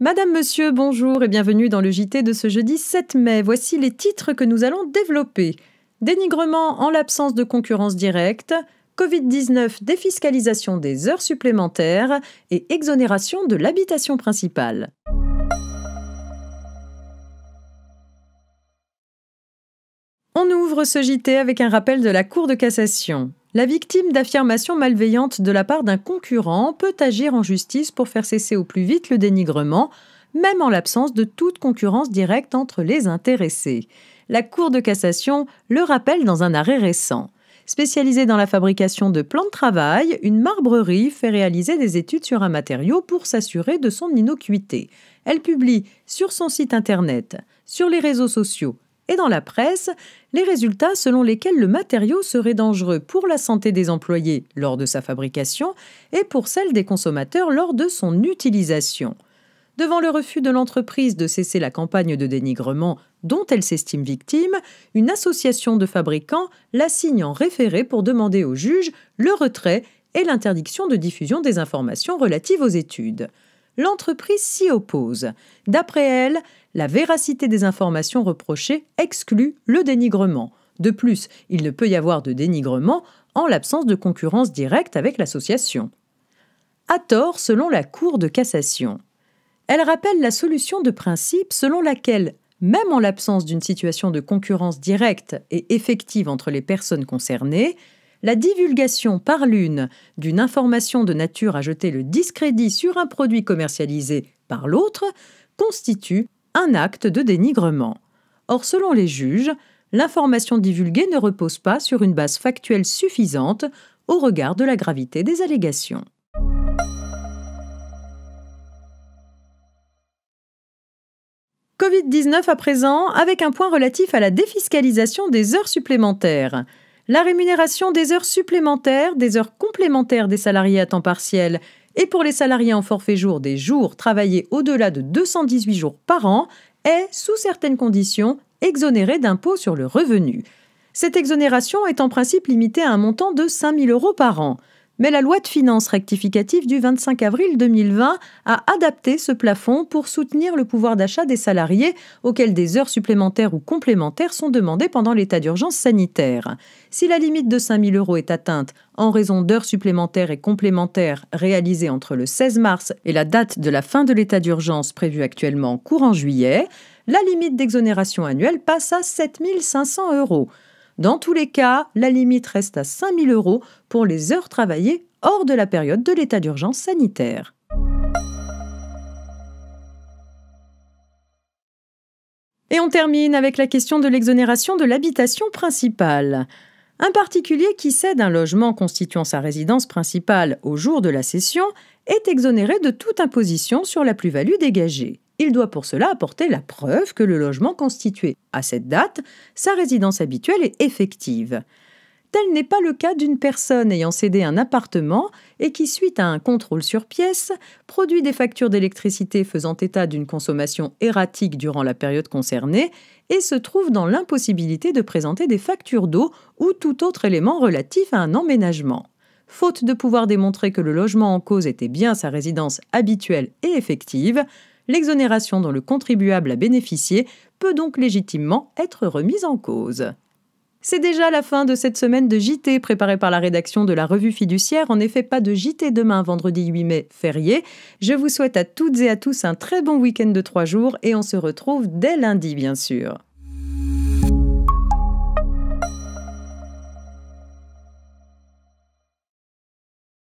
Madame, monsieur, bonjour et bienvenue dans le JT de ce jeudi 7 mai. Voici les titres que nous allons développer. Dénigrement en l'absence de concurrence directe, Covid-19, défiscalisation des heures supplémentaires et exonération de l'habitation principale. On ouvre ce JT avec un rappel de la Cour de cassation. La victime d'affirmations malveillantes de la part d'un concurrent peut agir en justice pour faire cesser au plus vite le dénigrement, même en l'absence de toute concurrence directe entre les intéressés. La Cour de cassation le rappelle dans un arrêt récent. Spécialisée dans la fabrication de plans de travail, une marbrerie fait réaliser des études sur un matériau pour s'assurer de son innocuité. Elle publie sur son site internet, sur les réseaux sociaux et dans la presse les résultats selon lesquels le matériau serait dangereux pour la santé des employés lors de sa fabrication et pour celle des consommateurs lors de son utilisation. Devant le refus de l'entreprise de cesser la campagne de dénigrement dont elle s'estime victime, une association de fabricants la signe en référé pour demander au juge le retrait et l'interdiction de diffusion des informations relatives aux études. L'entreprise s'y oppose. D'après elle, la véracité des informations reprochées exclut le dénigrement. De plus, il ne peut y avoir de dénigrement en l'absence de concurrence directe avec l'association. À tort selon la Cour de cassation. Elle rappelle la solution de principe selon laquelle, même en l'absence d'une situation de concurrence directe et effective entre les personnes concernées, la divulgation par l'une d'une information de nature à jeter le discrédit sur un produit commercialisé par l'autre constitue un acte de dénigrement. Or, selon les juges, l'information divulguée ne repose pas sur une base factuelle suffisante au regard de la gravité des allégations. Covid-19 à présent, avec un point relatif à la défiscalisation des heures supplémentaires. La rémunération des heures supplémentaires, des heures complémentaires des salariés à temps partiel et pour les salariés en forfait jour des jours travaillés au-delà de 218 jours par an est, sous certaines conditions, exonérée d'impôt sur le revenu. Cette exonération est en principe limitée à un montant de 5 000 € par an. Mais la loi de finances rectificative du 25 avril 2020 a adapté ce plafond pour soutenir le pouvoir d'achat des salariés auxquels des heures supplémentaires ou complémentaires sont demandées pendant l'état d'urgence sanitaire. Si la limite de 5 000 € est atteinte en raison d'heures supplémentaires et complémentaires réalisées entre le 16 mars et la date de la fin de l'état d'urgence prévue actuellement courant juillet, la limite d'exonération annuelle passe à 7 500 €. Dans tous les cas, la limite reste à 5 000 € pour les heures travaillées hors de la période de l'état d'urgence sanitaire. Et on termine avec la question de l'exonération de l'habitation principale. Un particulier qui cède un logement constituant sa résidence principale au jour de la cession est exonéré de toute imposition sur la plus-value dégagée. Il doit pour cela apporter la preuve que le logement constitué, à cette date, sa résidence habituelle est effective. Tel n'est pas le cas d'une personne ayant cédé un appartement et qui, suite à un contrôle sur pièces, produit des factures d'électricité faisant état d'une consommation erratique durant la période concernée et se trouve dans l'impossibilité de présenter des factures d'eau ou tout autre élément relatif à un emménagement. Faute de pouvoir démontrer que le logement en cause était bien sa résidence habituelle et effective, l'exonération dont le contribuable a bénéficié peut donc légitimement être remise en cause. C'est déjà la fin de cette semaine de JT préparée par la rédaction de la Revue Fiduciaire. En effet, pas de JT demain, vendredi 8 mai, férié. Je vous souhaite à toutes et à tous un très bon week-end de 3 jours et on se retrouve dès lundi, bien sûr.